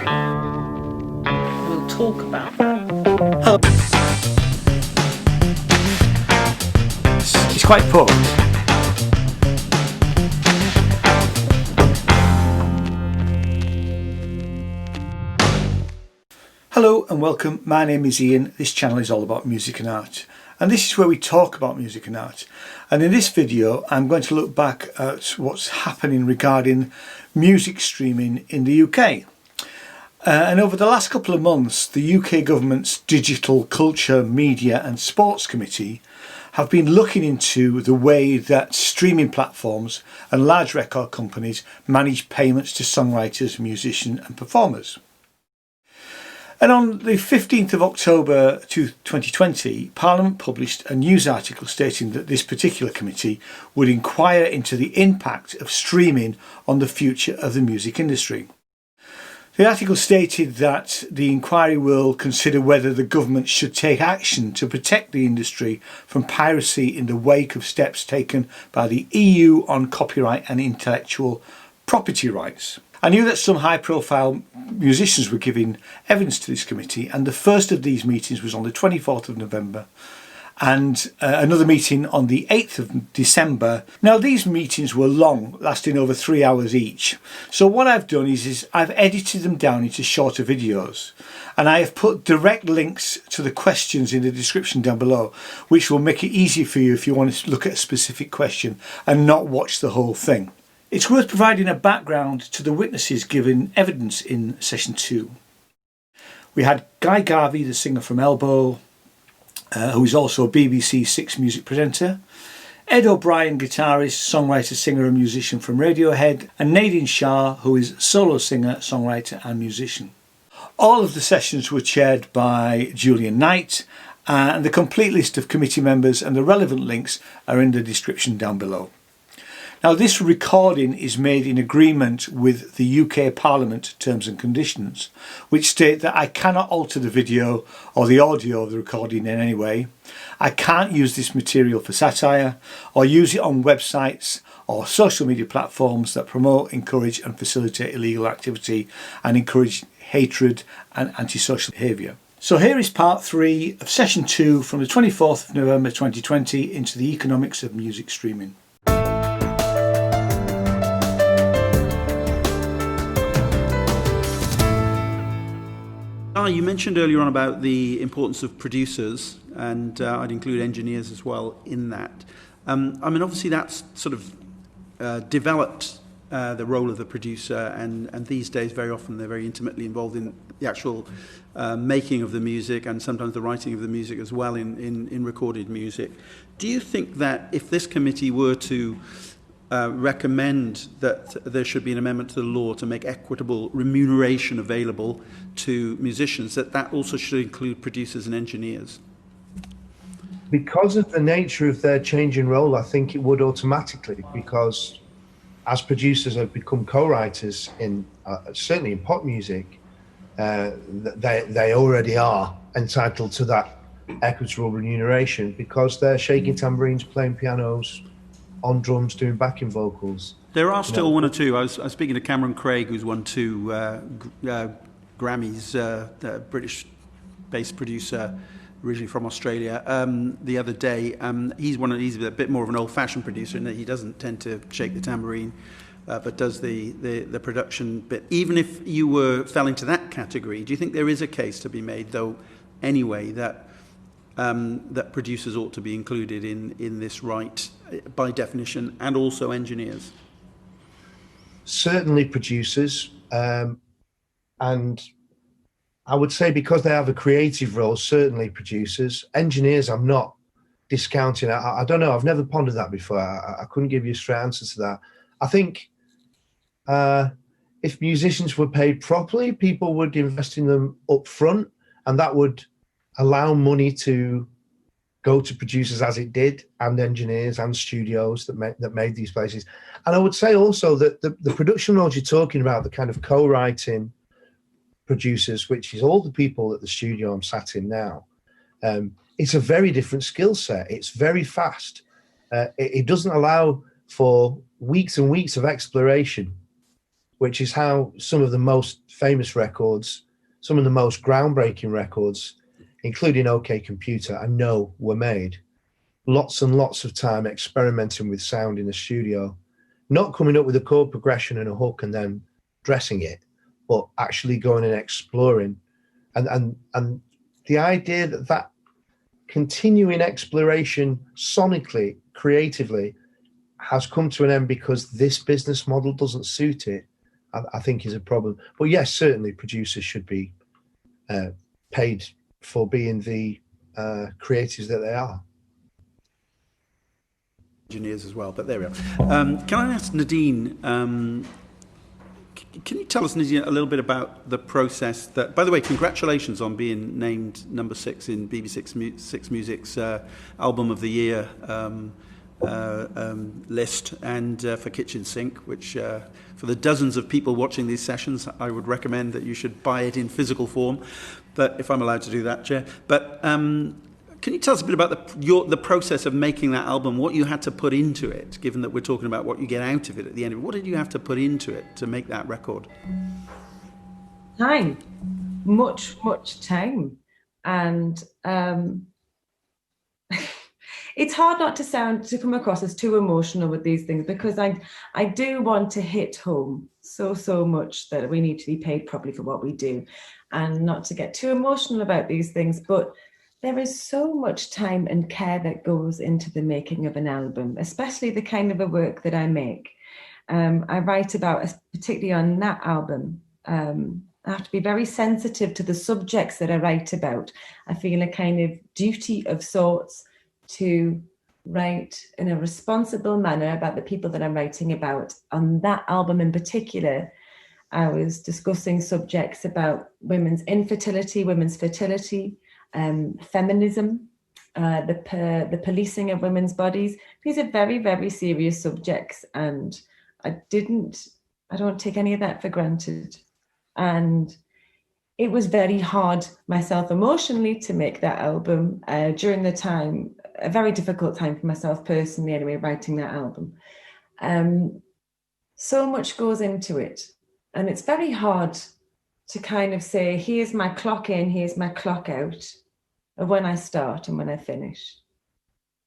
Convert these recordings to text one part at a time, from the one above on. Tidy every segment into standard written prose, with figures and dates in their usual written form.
We'll talk about that. It's quite poor. Hello and welcome. My name is Ian. This channel is all about music and art. And this is where we talk about music and art. And in this video, I'm going to look back at what's happening regarding music streaming in the UK. And over the last couple of months, the UK government's Digital Culture, Media and Sports Committee have been looking into the way that streaming platforms and large record companies manage payments to songwriters, musicians and performers. And on the 15th of October 2020, Parliament published a news article stating that this particular committee would inquire into the impact of streaming on the future of the music industry. The article stated that the inquiry will consider whether the government should take action to protect the industry from piracy in the wake of steps taken by the EU on copyright and intellectual property rights. I knew that some high-profile musicians were giving evidence to this committee, and the first of these meetings was on the 24th of November and another meeting on the 8th of December. Now these meetings were long, lasting over 3 hours each. So what I've done is I've edited them down into shorter videos, and I have put direct links to the questions in the description down below, which will make it easier for you if you want to look at a specific question and not watch the whole thing. It's worth providing a background to the witnesses giving evidence in session 2. We had Garvey, the singer from Elbow, who is also a BBC Six music presenter, Ed O'Brien, guitarist, songwriter, singer and musician from Radiohead, and Nadine Shah, who is solo singer, songwriter and musician. All of the sessions were chaired by Julian Knight, and the complete list of committee members and the relevant links are in the description down below. Now this recording is made in agreement with the UK Parliament Terms and Conditions, which state that I cannot alter the video or the audio of the recording in any way. I can't use this material for satire or use it on websites or social media platforms that promote, encourage and facilitate illegal activity and encourage hatred and antisocial behaviour. So here is part 3 of session 2 from the 24th of November 2020 into the economics of music streaming. You mentioned earlier on about the importance of producers, and I'd include engineers as well in that. I mean, obviously that's sort of developed the role of the producer, and these days very often they're very intimately involved in the actual making of the music and sometimes the writing of the music as well in recorded music. Do you think that if this committee were to recommend that there should be an amendment to the law to make equitable remuneration available to musicians, that also should include producers and engineers? Because of the nature of their change in role, I think it would automatically, because as producers have become co-writers in certainly in pop music, they already are entitled to that equitable remuneration because they're shaking tambourines, playing pianos, on drums, doing backing vocals. There are still one or two. I was speaking to Cameron Craig, who's won 2 Grammys, the British-based producer, originally from Australia, the other day. He's a bit more of an old-fashioned producer in that he doesn't tend to shake the tambourine, but does the production bit. Even if you fell into that category, do you think there is a case to be made, though, anyway, that producers ought to be included in this right by definition, and also engineers? Certainly producers, and I would say because they have a creative role, certainly producers. Engineers I'm not discounting. I don't know, I've never pondered that before. I couldn't give you a straight answer to that. I think if musicians were paid properly, people would invest in them up front, and that would allow money to go to producers as it did, and engineers and studios that made these places. And I would say also that the production roles you're talking about, the kind of co-writing producers, which is all the people at the studio I'm sat in now, it's a very different skill set. It's very fast. It doesn't allow for weeks and weeks of exploration. which is how some of the most famous records, some of the most groundbreaking records, including OK Computer, I know were made. Lots and lots of time experimenting with sound in the studio, not coming up with a chord progression and a hook and then dressing it, but actually going and exploring. And the idea that continuing exploration sonically, creatively, has come to an end because this business model doesn't suit it, I think is a problem. But yes, certainly producers should be paid for being the creators that they are. Engineers as well, but there we are. Can I ask Nadine, can you tell us, Nadine, a little bit about the process that, by the way, congratulations on being named number 6 in BBC Six Music's Album of the Year list, and for Kitchen Sink, which for the dozens of people watching these sessions, I would recommend that you should buy it in physical form, but if I'm allowed to do that, Chair. But can you tell us a bit about the process of making that album, what you had to put into it, given that we're talking about what you get out of it at the end of it? What did you have to put into it to make that record? Time. Much time. And it's hard not to come across as too emotional with these things, because I do want to hit home so much that we need to be paid properly for what we do, and not to get too emotional about these things. But there is so much time and care that goes into the making of an album, especially the kind of a work that I make. I write about, particularly on that album, I have to be very sensitive to the subjects that I write about. I feel a kind of duty of sorts to write in a responsible manner about the people that I'm writing about. On that album in particular, I was discussing subjects about women's infertility, women's fertility, feminism, the policing of women's bodies. These are very, very serious subjects, and I don't take any of that for granted. And it was very hard myself emotionally to make that album during the time, a very difficult time for myself personally anyway, writing that album. So much goes into it, and it's very hard to kind of say, here's my clock in, here's my clock out, of when I start and when I finish.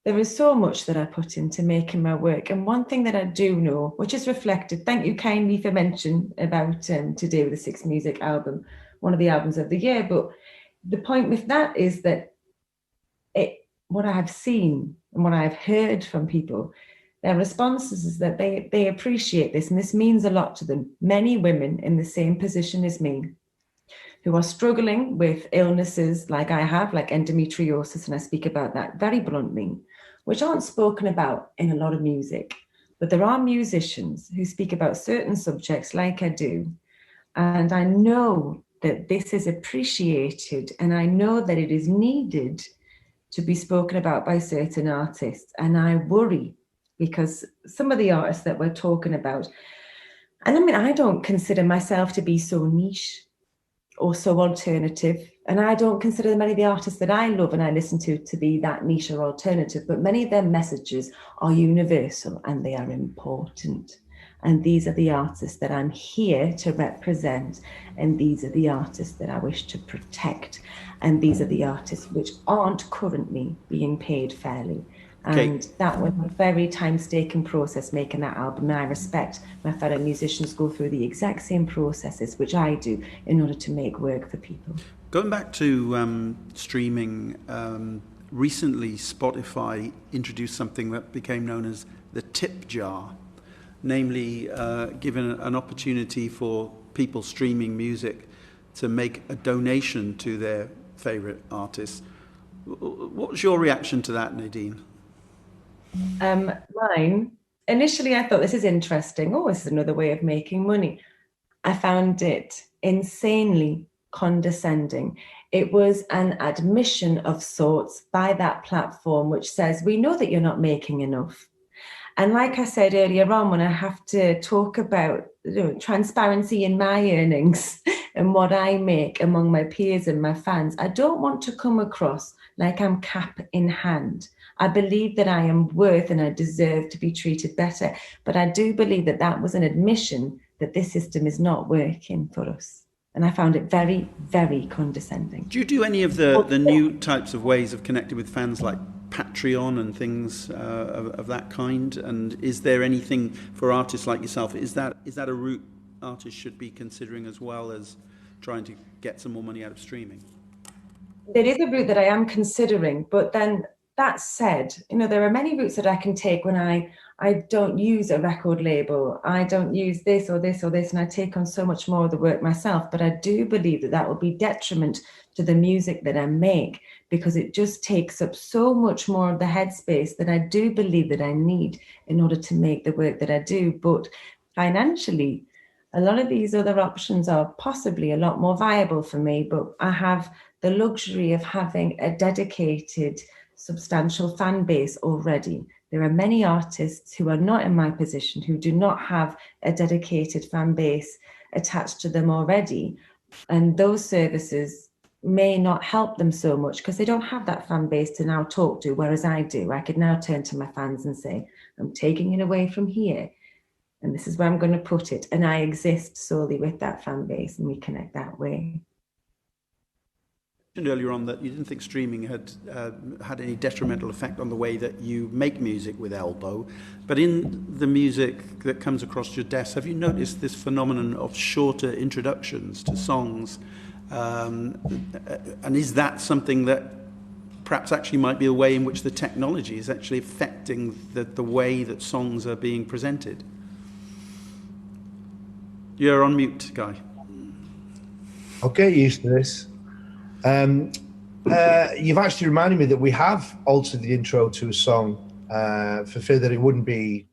There is so much that I put into making my work. And one thing that I do know, which is reflected, thank you kindly for mentioning about today with the Six Music album, one of the albums of the year. But the point with that is that what I have seen and what I've heard from people, their responses is that they appreciate this, and this means a lot to them. Many women in the same position as me, who are struggling with illnesses like I have, like endometriosis, and I speak about that very bluntly, which aren't spoken about in a lot of music. But there are musicians who speak about certain subjects like I do. And I know that this is appreciated, and I know that it is needed to be spoken about by certain artists. And I worry, because some of the artists that we're talking about, and I mean, I don't consider myself to be so niche or so alternative, and I don't consider many of the artists that I love and I listen to be that niche or alternative, but many of their messages are universal and they are important. And these are the artists that I'm here to represent, and these are the artists that I wish to protect, and these are the artists which aren't currently being paid fairly. And that was a very time-taking process making that album, and I respect my fellow musicians go through the exact same processes which I do in order to make work for people. Going back to streaming, recently Spotify introduced something that became known as the tip jar, namely given an opportunity for people streaming music to make a donation to their favourite artists. What was your reaction to that, Nadine? Mine, initially I thought, this is interesting. Oh, this is another way of making money. I found it insanely condescending. It was an admission of sorts by that platform which says, we know that you're not making enough. And like I said earlier on, when I have to talk about transparency in my earnings and what I make among my peers and my fans, I don't want to come across like I'm cap in hand. I believe that I am worth and I deserve to be treated better. But I do believe that that was an admission that this system is not working for us. And I found it very, very condescending. Do you do any of the new types of ways of connecting with fans, like Patreon and things of that kind? And is there anything for artists like yourself? Is that a route artists should be considering as well as trying to get some more money out of streaming? There is a route that I am considering, but then that said, there are many routes that I can take when I don't use a record label. I don't use this or this or this, and I take on so much more of the work myself. But I do believe that will be detriment to the music that I make, because it just takes up so much more of the headspace that I do believe that I need in order to make the work that I do. But financially, a lot of these other options are possibly a lot more viable for me, but I have the luxury of having a dedicated, substantial fan base already. There are many artists who are not in my position, who do not have a dedicated fan base attached to them already. And those services may not help them so much because they don't have that fan base to now talk to, whereas I do. I could now turn to my fans and say, I'm taking it away from here, and this is where I'm going to put it. And I exist solely with that fan base, and we connect that way. You mentioned earlier on that you didn't think streaming had had any detrimental effect on the way that you make music with Elbow. But in the music that comes across your desk, have you noticed this phenomenon of shorter introductions to songs? And is that something that perhaps actually might be a way in which the technology is actually affecting the way that songs are being presented? You're on mute, Guy. I'll get used to this. You've actually reminded me that we have altered the intro to a song for fear that it wouldn't be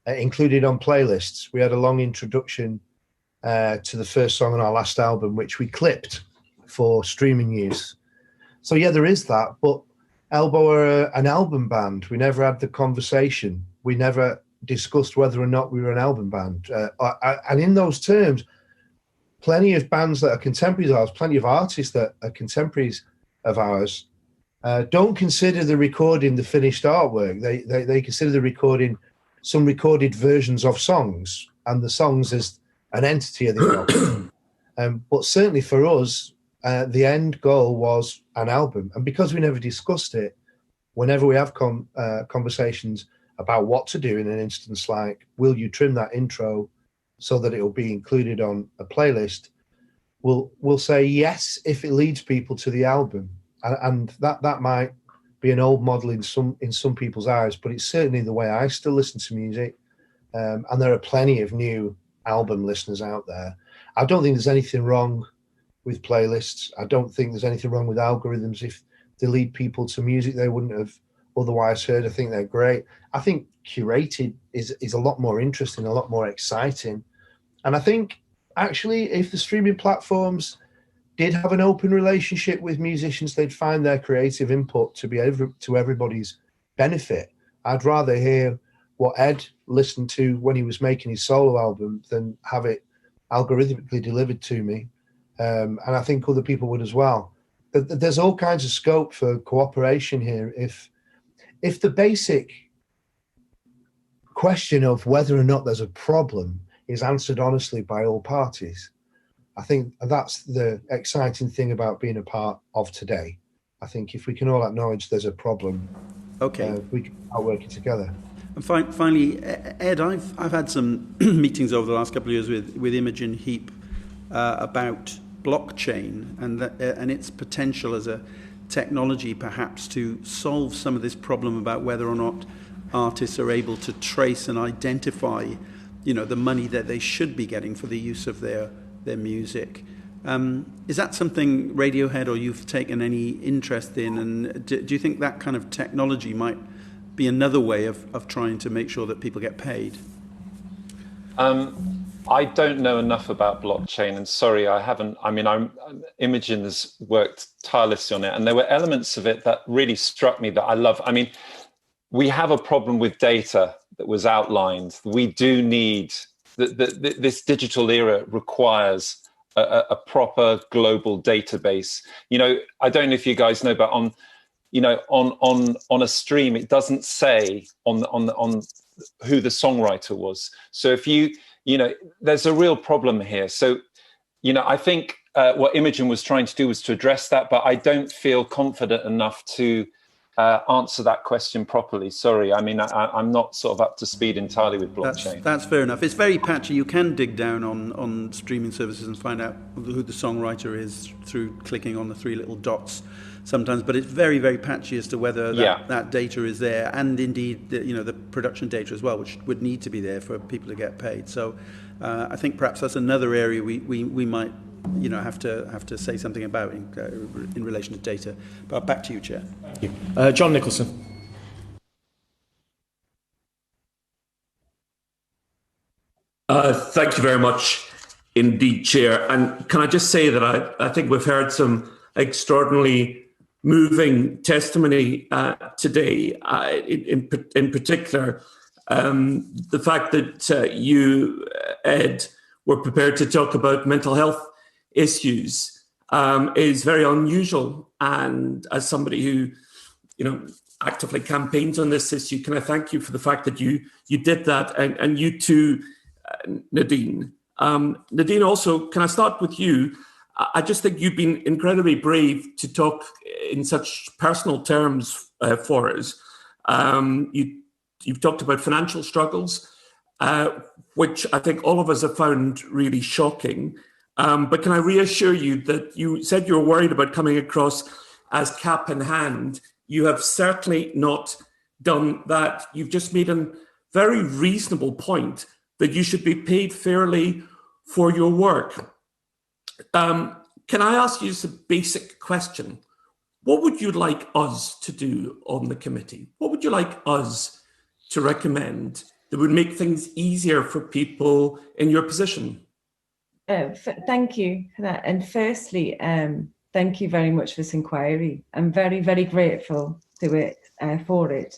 included on playlists. We had a long introduction to the first song on our last album, which we clipped for streaming use. So yeah, there is that, but Elbow are an album band. We never had the conversation. We never discussed whether or not we were an album band. And in those terms, plenty of bands that are contemporaries of ours, plenty of artists that are contemporaries of ours, don't consider the recording the finished artwork. They consider the recording some recorded versions of songs, and the songs as an entity of the album. But certainly for us, the end goal was an album. And because we never discussed it, whenever we have conversations about what to do in an instance like, will you trim that intro so that it will be included on a playlist, we'll say yes if it leads people to the album. And that might be an old model in some people's eyes, but it's certainly the way I still listen to music. And there are plenty of new album listeners out there. I don't think there's anything wrong with playlists. I don't think there's anything wrong with algorithms if they lead people to music they wouldn't have otherwise heard. I think they're great. I think curated is a lot more interesting, a lot more exciting. And I think actually if the streaming platforms did have an open relationship with musicians, they'd find their creative input to be to everybody's benefit. I'd rather hear what Ed listened to when he was making his solo album than have it algorithmically delivered to me. And I think other people would as well. There's all kinds of scope for cooperation here. If the basic question of whether or not there's a problem is answered honestly by all parties, I think that's the exciting thing about being a part of today. I think if we can all acknowledge there's a problem, okay, we can start working together. And finally, Ed, I've had some meetings over the last couple of years with Imogen Heap about blockchain and its potential as a technology perhaps to solve some of this problem about whether or not artists are able to trace and identify, the money that they should be getting for the use of their music. Is that something Radiohead or you've taken any interest in? And do you think that kind of technology might be another way of trying to make sure that people get paid? I don't know enough about blockchain, and sorry, I haven't. I mean, Imogen has worked tirelessly on it, and there were elements of it that really struck me that I love. I mean, we have a problem with data that was outlined. We do need this digital era requires a proper global database. I don't know if you guys know, but on a stream, it doesn't say on who the songwriter was. So if there's a real problem here. So, I think what Imogen was trying to do was to address that, but I don't feel confident enough to answer that question properly. Sorry, I mean, I'm not sort of up to speed entirely with blockchain. That's fair enough. It's very patchy. You can dig down on streaming services and find out who the songwriter is through clicking on the three little dots sometimes, but it's very, very patchy as to whether that data is there, and indeed the production data as well, which would need to be there for people to get paid. So I think perhaps that's another area we might have to say something about in relation to data. But back to you, Chair. Thank you. John Nicholson. Thank you very much indeed, Chair. And can I just say that I think we've heard some extraordinarily moving testimony today, in particular, the fact that you, Ed, were prepared to talk about mental health issues is very unusual. And as somebody who, actively campaigns on this issue, can I thank you for the fact that you did that, and you too, Nadine. Nadine, also, can I start with you? I just think you've been incredibly brave to talk in such personal terms for us. You've talked about financial struggles, which I think all of us have found really shocking. But can I reassure you that you said you were worried about coming across as cap in hand? You have certainly not done that. You've just made a very reasonable point that you should be paid fairly for your work. Can I ask you just a basic question? What would you like us to do on the committee? What would you like us to recommend that would make things easier for people in your position? Thank you for that. And firstly, thank you very much for this inquiry. I'm very, very grateful to it for it.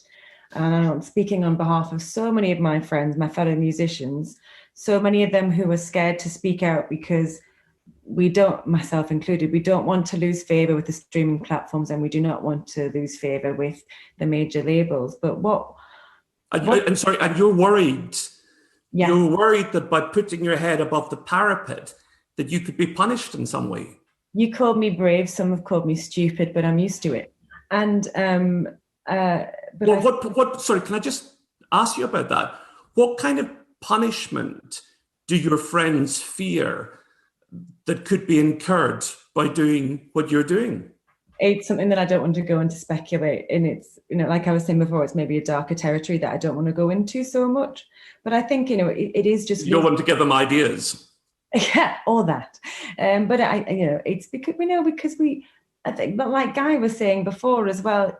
And I'm speaking on behalf of so many of my friends, my fellow musicians, so many of them who are scared to speak out because we don't, myself included, we don't want to lose favour with the streaming platforms, and we do not want to lose favour with the major labels. But I'm sorry, and you're worried. Yeah. You're worried that by putting your head above the parapet, that you could be punished in some way. You called me brave, some have called me stupid, but I'm used to it. And sorry, can I just ask you about that? What kind of punishment do your friends fear that could be incurred by doing what you're doing? It's something that I don't want to go into speculate. And it's, like I was saying before, it's maybe a darker territory that I don't want to go into so much. But I think, it is just... You don't want to give them ideas. Yeah, all that. But it's because I think, but like Guy was saying before as well,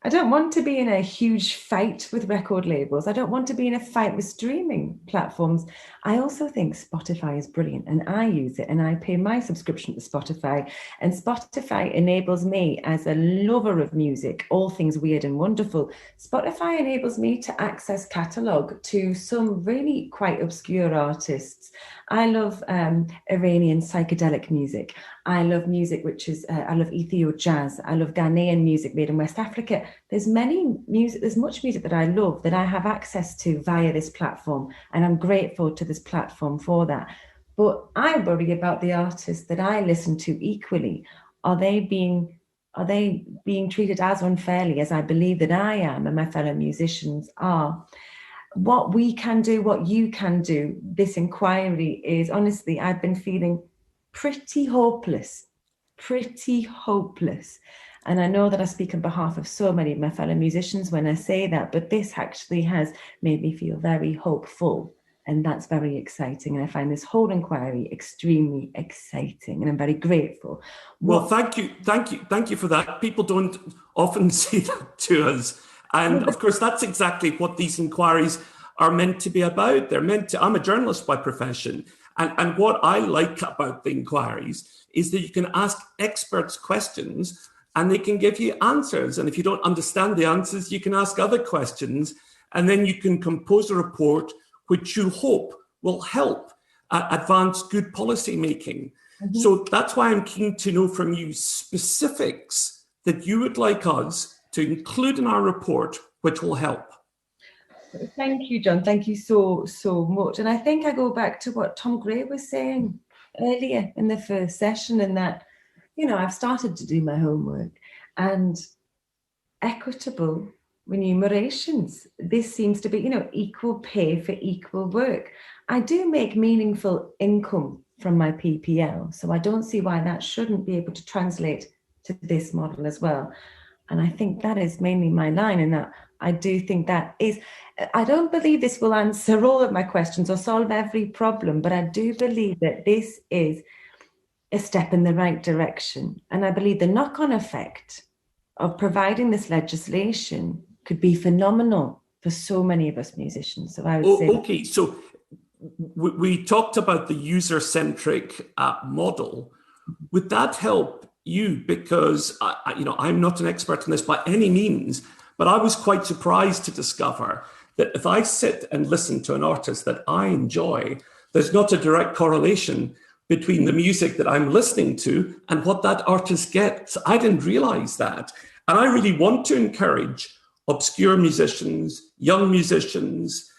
I don't want to be in a huge fight with record labels. I don't want to be in a fight with streaming platforms. I also think Spotify is brilliant, and I use it, and I pay my subscription to Spotify. And Spotify enables me, as a lover of music, all things weird and wonderful, Spotify enables me to access catalogue to some really quite obscure artists. I love Iranian psychedelic music. I love music I love Ethio jazz. I love Ghanaian music made in West Africa. There's much music that I love that I have access to via this platform, and I'm grateful to this platform for that. But I worry about the artists that I listen to equally. Are they being treated as unfairly as I believe that I am and my fellow musicians are? What we can do, what you can do, this inquiry is, honestly, I've been feeling pretty hopeless. And I know that I speak on behalf of so many of my fellow musicians when I say that, but this actually has made me feel very hopeful. And that's very exciting. And I find this whole inquiry extremely exciting. And I'm very grateful. Well, thank you for that. People don't often say that to us. And of course, that's exactly what these inquiries are meant to be about. I'm a journalist by profession. And what I like about the inquiries is that you can ask experts questions and they can give you answers. And if you don't understand the answers, you can ask other questions, and then you can compose a report which you hope will help advance good policy making. Mm-hmm. So that's why I'm keen to know from you specifics that you would like us to include in our report, which will help. Thank you, John. Thank you so much. And I think I go back to what Tom Gray was saying earlier in the first session, and that, I've started to do my homework, and equitable remunerations. This seems to be, equal pay for equal work. I do make meaningful income from my PPL, so I don't see why that shouldn't be able to translate to this model as well. And I think that is mainly my line, in that I do think I don't believe this will answer all of my questions or solve every problem, but I do believe that this is a step in the right direction. And I believe the knock-on effect of providing this legislation could be phenomenal for so many of us musicians. So I would say... Okay, so we talked about the user-centric model. Would that help you? Because I'm not an expert in this by any means, but I was quite surprised to discover that if I sit and listen to an artist that I enjoy, there's not a direct correlation between the music that I'm listening to and what that artist gets. I didn't realize that. And I really want to encourage obscure musicians, young musicians,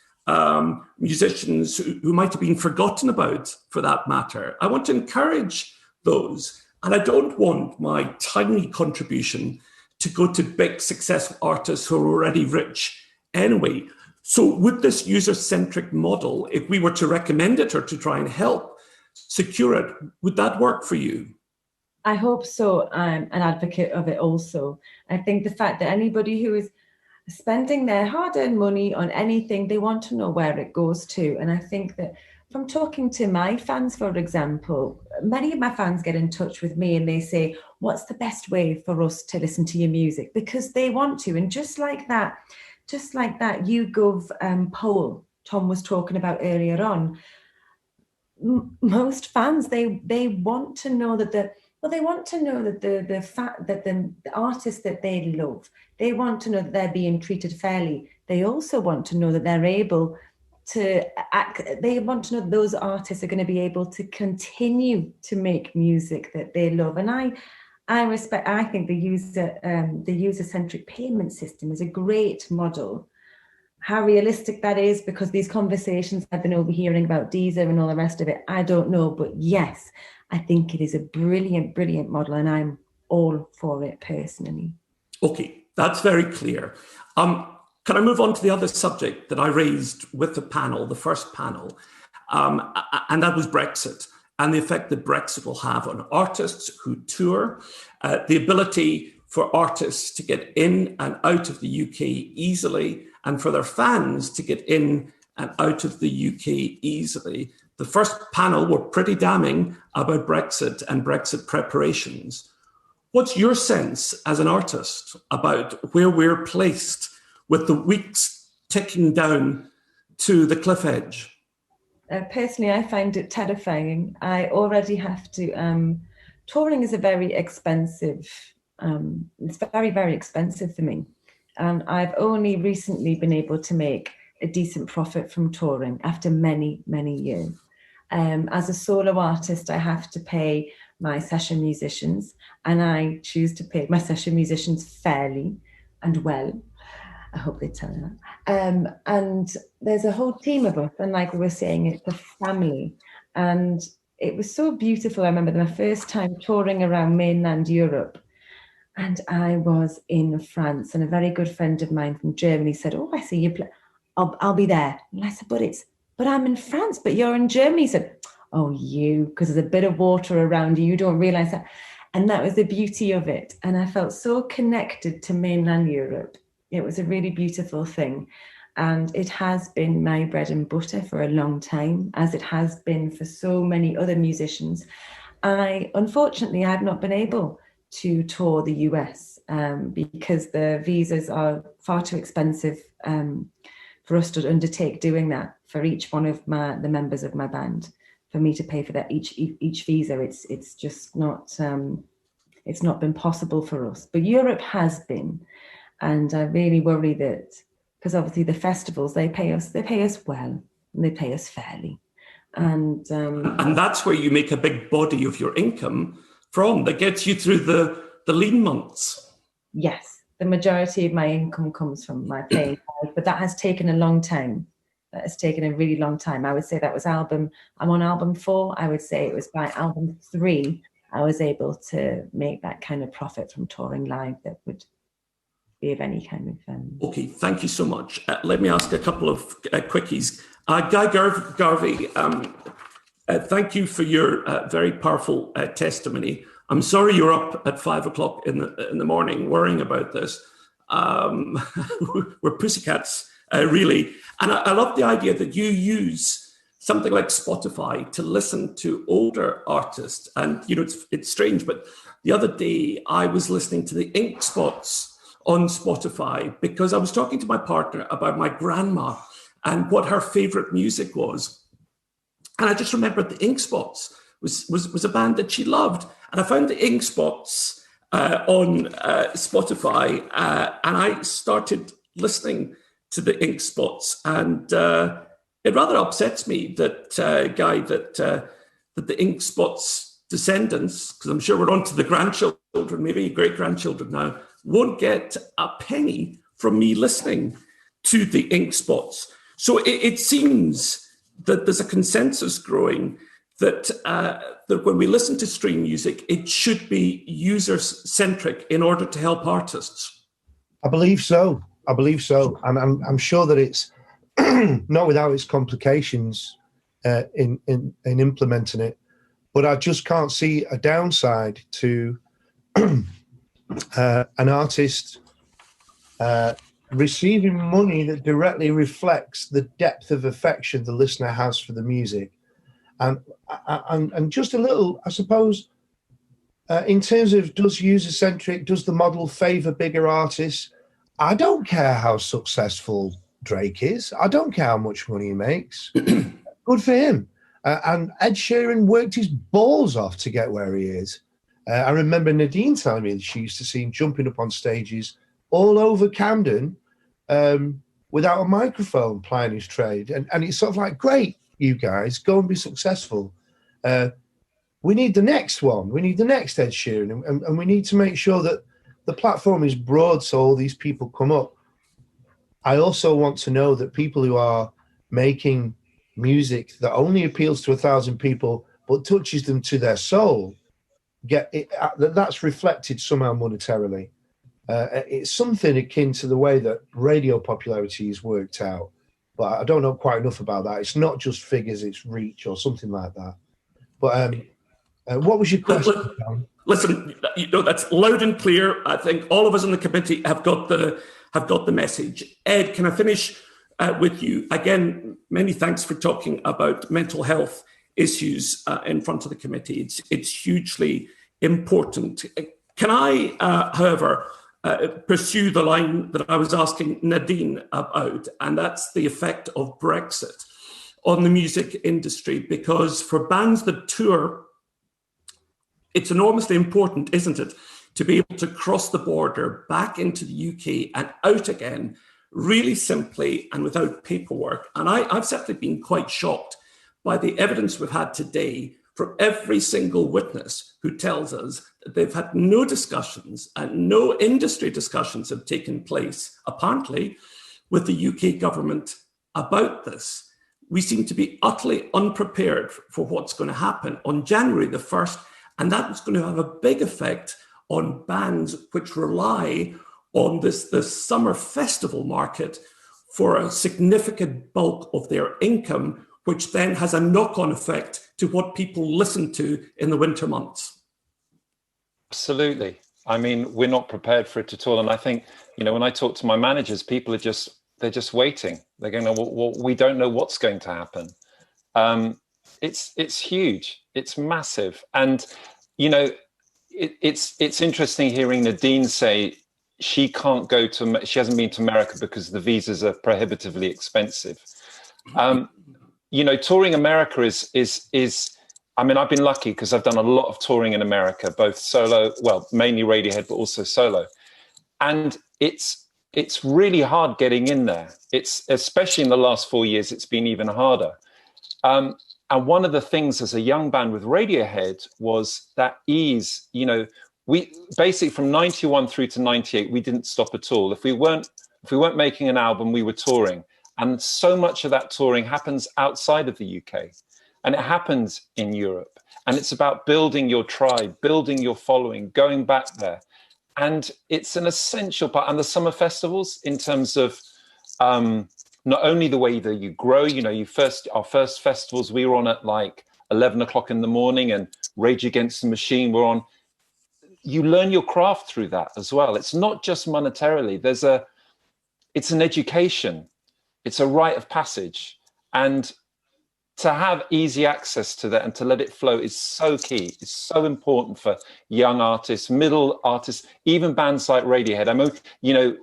musicians who might have been forgotten about, for that matter. I want to encourage those. And I don't want my tiny contribution to go to big successful artists who are already rich anyway. So would this user-centric model, if we were to recommend it or to try and help secure it, would that work for you? I hope so. I'm an advocate of it also. I think the fact that anybody who is spending their hard-earned money on anything, they want to know where it goes to. And I think that from talking to my fans, for example, many of my fans get in touch with me and they say, what's the best way for us to listen to your music? Because they want to. And just like that YouGov poll Tom was talking about earlier on, most fans, they want to know that the fact that the artists that they love, they want to know that they're being treated fairly. They also want to know that they're able to act. They want to know that those artists are going to be able to continue to make music that they love. And I think the user-centric payment system is a great model. How realistic that is, because these conversations I've been overhearing about Deezer and all the rest of it, I don't know. But yes, I think it is a brilliant, brilliant model, and I'm all for it personally. Okay, that's very clear. Can I move on to the other subject that I raised with the panel, the first panel, and that was Brexit and the effect that Brexit will have on artists who tour, the ability for artists to get in and out of the UK easily, and for their fans to get in and out of the UK easily. The first panel were pretty damning about Brexit and Brexit preparations. What's your sense as an artist about where we're placed with the weeks ticking down to the cliff edge? Personally, I find it terrifying. I already have to... touring is a very expensive... it's very, very expensive for me. And I've only recently been able to make a decent profit from touring after many, many years. As a solo artist, I have to pay my session musicians, and I choose to pay my session musicians fairly and well. I hope they tell you that. And there's a whole team of us, and like we were saying, it's a family. And it was so beautiful. I remember my first time touring around mainland Europe, and I was in France, and a very good friend of mine from Germany said, "Oh, I see you play. I'll be there." And I said, but I'm in France, but you're in Germany. He said, "Oh, because there's a bit of water around you. You don't realize that." And that was the beauty of it. And I felt so connected to mainland Europe. It was a really beautiful thing. And it has been my bread and butter for a long time, as it has been for so many other musicians. Unfortunately, I've not been able to tour the US because the visas are far too expensive for us to undertake doing that for each one of the members of my band. For me to pay for that each visa, it's just not it's not been possible for us. But Europe has been, and I really worry that, because obviously the festivals, they pay us well and they pay us fairly, and that's where you make a big body of your income from, that gets you through the lean months. Yes, the majority of my income comes from my playing live, but that has taken a long time. That has taken a really long time. I would say that was I'm on album 4. I would say it was by album 3 I was able to make that kind of profit from touring live that would be of any kind of... Okay, thank you so much. Let me ask a couple of quickies. Guy Garvey, thank you for your very powerful testimony. I'm sorry you're up at 5 o'clock in the morning worrying about this. We're pussycats, really. And I love the idea that you use something like Spotify to listen to older artists. And, you know, it's strange, but the other day I was listening to the Ink Spots on Spotify because I was talking to my partner about my grandma and what her favorite music was. And I just remembered the Ink Spots was a band that she loved. And I found the Ink Spots on Spotify and I started listening to the Ink Spots. And it rather upsets me that, Guy, that the Ink Spots descendants, because I'm sure we're on to the grandchildren, maybe great-grandchildren now, won't get a penny from me listening to the Ink Spots. So it seems that there's a consensus growing that that when we listen to stream music, it should be user-centric in order to help artists. I believe so. And I'm sure that it's not without its complications in implementing it. But I just can't see a downside to an artist receiving money that directly reflects the depth of affection the listener has for the music. And just a little, I suppose, in terms of does user-centric, does the model favour bigger artists? I don't care how successful Drake is. I don't care how much money he makes. Good for him. And Ed Sheeran worked his balls off to get where he is. I remember Nadine telling me that she used to see him jumping up on stages all over Camden without a microphone, plying his trade. And it's sort of like, great, you guys, go and be successful. We need the next one. We need the next Ed Sheeran. And we need to make sure that the platform is broad so all these people come up. I also want to know that people who are making music that only appeals to 1,000 people but touches them to their soul, get it, that's reflected somehow monetarily. It's something akin to the way that radio popularity is worked out, but I don't know quite enough about that. It's not just figures, it's reach or something like that. But what was your question, John? Listen, you know, that's loud and clear. I think all of us in the committee have got the message. Ed, can I finish with you? Again, many thanks for talking about mental health issues in front of the committee. It's hugely important. Can I, however, pursue the line that I was asking Nadine about, and that's the effect of Brexit on the music industry? Because for bands that tour, it's enormously important, isn't it, to be able to cross the border back into the UK and out again really simply and without paperwork. And I've certainly been quite shocked by the evidence we've had today from every single witness who tells us that they've had no discussions and no industry discussions have taken place, apparently, with the UK government about this. We seem to be utterly unprepared for what's going to happen on January the 1st, and that's going to have a big effect on bands which rely on the summer festival market for a significant bulk of their income, which then has a knock-on effect to what people listen to in the winter months. Absolutely. I mean, we're not prepared for it at all. And I think, you know, when I talk to my managers, people are they're just waiting. They're going, well, we don't know what's going to happen. It's huge. It's massive. And, you know, it's interesting hearing Nadine say she hasn't been to America because the visas are prohibitively expensive. You know, touring America is I mean, I've been lucky because I've done a lot of touring in America, both solo, well, mainly Radiohead, but also solo. And it's really hard getting in there. It's, especially in the last 4 years, it's been even harder. And one of the things as a young band with Radiohead was that ease. You know, we basically from 91 through to 98, we didn't stop at all. If we weren't making an album, we were touring. And so much of that touring happens outside of the UK, and it happens in Europe. And it's about building your tribe, building your following, going back there. And it's an essential part. And the summer festivals, in terms of not only the way that you grow, you know, our first festivals, we were on at like 11 o'clock in the morning, and Rage Against the Machine were on. You learn your craft through that as well. It's not just monetarily. It's an education. It's a rite of passage. And to have easy access to that and to let it flow is so key. It's so important for young artists, middle artists, even bands like Radiohead. I mean, you know,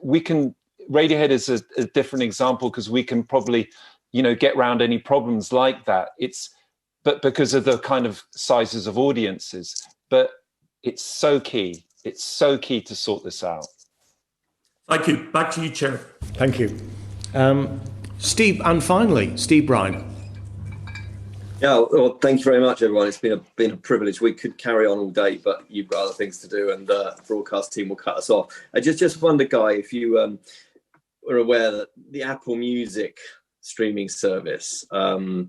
Radiohead is a different example because we can probably, you know, get around any problems like that. But because of the kind of sizes of audiences, but it's so key. It's so key to sort this out. Thank you. Back to you, Chair. Thank you. Steve, and finally, Steve Bryan. Yeah, well, thank you very much, everyone. It's been a privilege. We could carry on all day, but you've got other things to do, and the broadcast team will cut us off. I just wonder, Guy, if you were aware that the Apple Music streaming service, the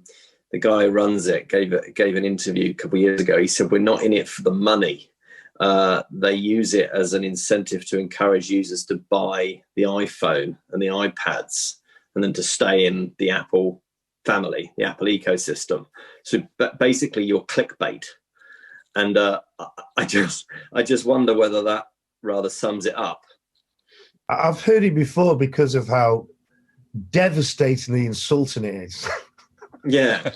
guy who runs it gave an interview a couple of years ago. He said, we're not in it for the money. They use it as an incentive to encourage users to buy the iPhone and the iPads and then to stay in the Apple family, the Apple ecosystem. So basically you're clickbait. And I just wonder whether that rather sums it up. I've heard it before because of how devastatingly insulting it is. Yeah.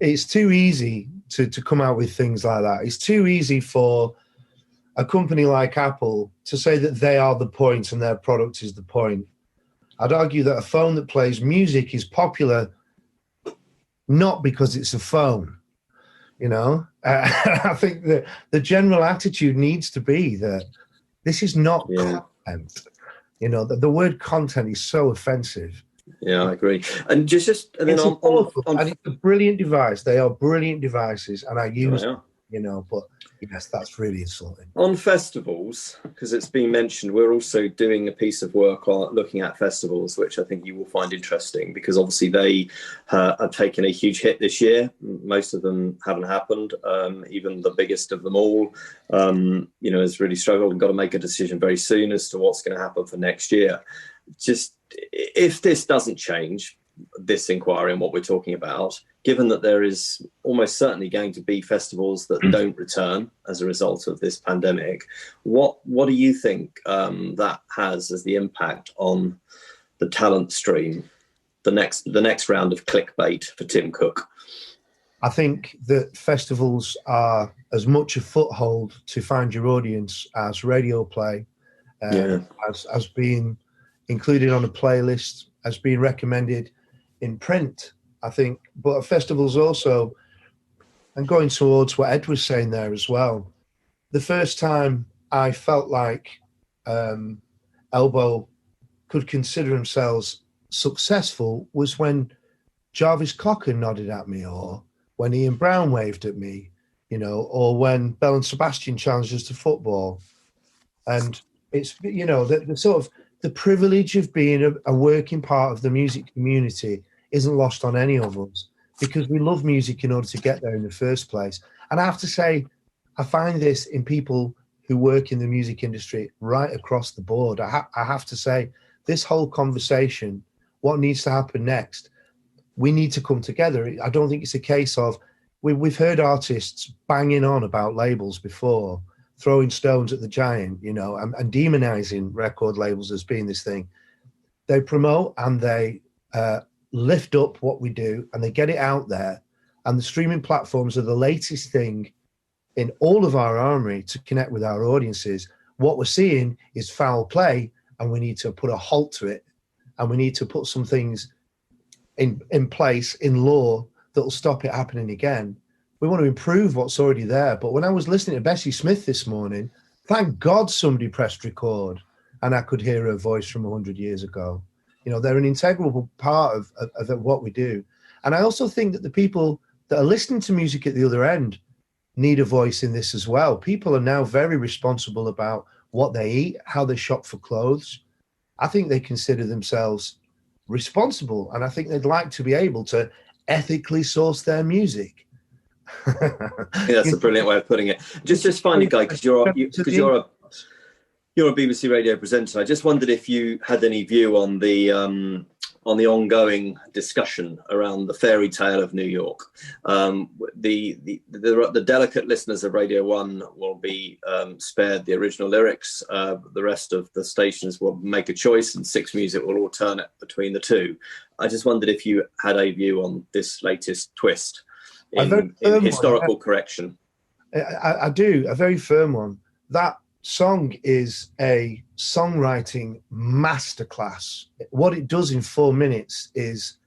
It's too easy to come out with things like that. It's too easy for a company like Apple to say that they are the point and their product is the point. I'd argue that a phone that plays music is popular not because it's a phone, you know. I think that the general attitude needs to be that this is not content. You know, the word content is so offensive. Yeah, I agree. And just and then it's and it's a brilliant device. They are brilliant devices, and I use them, you know. But yes, that's really insulting. On festivals, because it's been mentioned, we're also doing a piece of work on looking at festivals, which I think you will find interesting, because obviously they have taken a huge hit this year. Most of them haven't happened. Even the biggest of them all, you know, has really struggled and got to make a decision very soon as to what's going to happen for next year. Just if this doesn't change, this inquiry and what we're talking about, given that there is almost certainly going to be festivals that don't return as a result of this pandemic, what do you think that has as the impact on the talent stream, the next round of clickbait for Tim Cook? I think that festivals are as much a foothold to find your audience as radio play, as being included on a playlist, as being recommended in print, I think. But festivals also, and going towards what Ed was saying there as well, the first time I felt like Elbow could consider themselves successful was when Jarvis Cocker nodded at me, or when Ian Brown waved at me, you know, or when Bell and Sebastian challenged us to football. And it's, you know, the sort of the privilege of being a working part of the music community isn't lost on any of us, because we love music in order to get there in the first place. And I have to say, I find this in people who work in the music industry right across the board. I have to say, this whole conversation, what needs to happen next, we need to come together. I don't think it's a case of, we've heard artists banging on about labels before, throwing stones at the giant, you know, and demonizing record labels as being this thing. They promote and they lift up what we do, and they get it out there. And the streaming platforms are the latest thing in all of our armory to connect with our audiences. What we're seeing is foul play, and we need to put a halt to it. And we need to put some things in place in law that will stop it happening again. We want to improve what's already there. But when I was listening to Bessie Smith this morning, thank God somebody pressed record and I could hear her voice from 100 years ago. You know, they're an integral part of what we do. And I also think that the people that are listening to music at the other end need a voice in this as well. People are now very responsible about what they eat, how they shop for clothes. I think they consider themselves responsible, and I think they'd like to be able to ethically source their music. That's a brilliant way of putting it. Just finally, Guy, because you're a BBC radio presenter, I just wondered if you had any view on the ongoing discussion around the fairy tale of New York. The delicate listeners of Radio 1 will be spared the original lyrics. The rest of the stations will make a choice, and Six Music will alternate between the two. I just wondered if you had a view on this latest twist in historical correction. I do, a very firm one. That song is a songwriting masterclass. What it does in 4 minutes is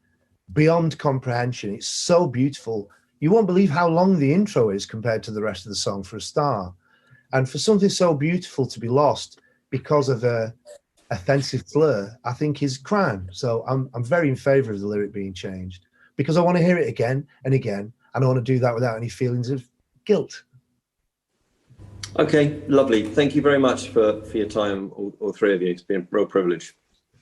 beyond comprehension. It's so beautiful. You won't believe how long the intro is compared to the rest of the song, for a start. And for something so beautiful to be lost because of a offensive slur, I think is crime. So I'm very in favour of the lyric being changed, because I want to hear it again and again, and I want to do that without any feelings of guilt. Okay, lovely. Thank you very much for your time, all three of you. It's been a real privilege.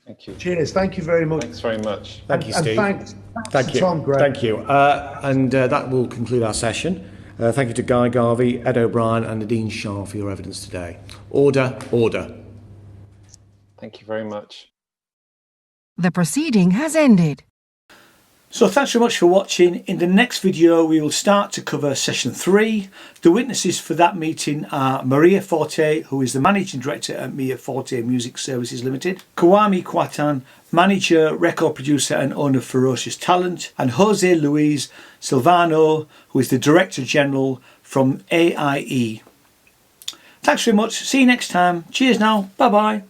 Thank you. Cheers. Thank you very much. Thanks very much. Thank you, Steve. Thanks Thank you. Tom, Greg. Thank you. And that will conclude our session. Thank you to Guy Garvey, Ed O'Brien and Nadine Shah for your evidence today. Order, order. Thank you very much. The proceeding has ended. So thanks very much for watching. In the next video we will start to cover session 3. The witnesses for that meeting are Maria Forte, who is the Managing Director at Mia Forte Music Services Limited, Kwame Kwatan, Manager, Record Producer and Owner of Ferocious Talent, and Jose Luis Silvano, who is the Director General from AIE. Thanks very much. See you next time. Cheers now. Bye bye.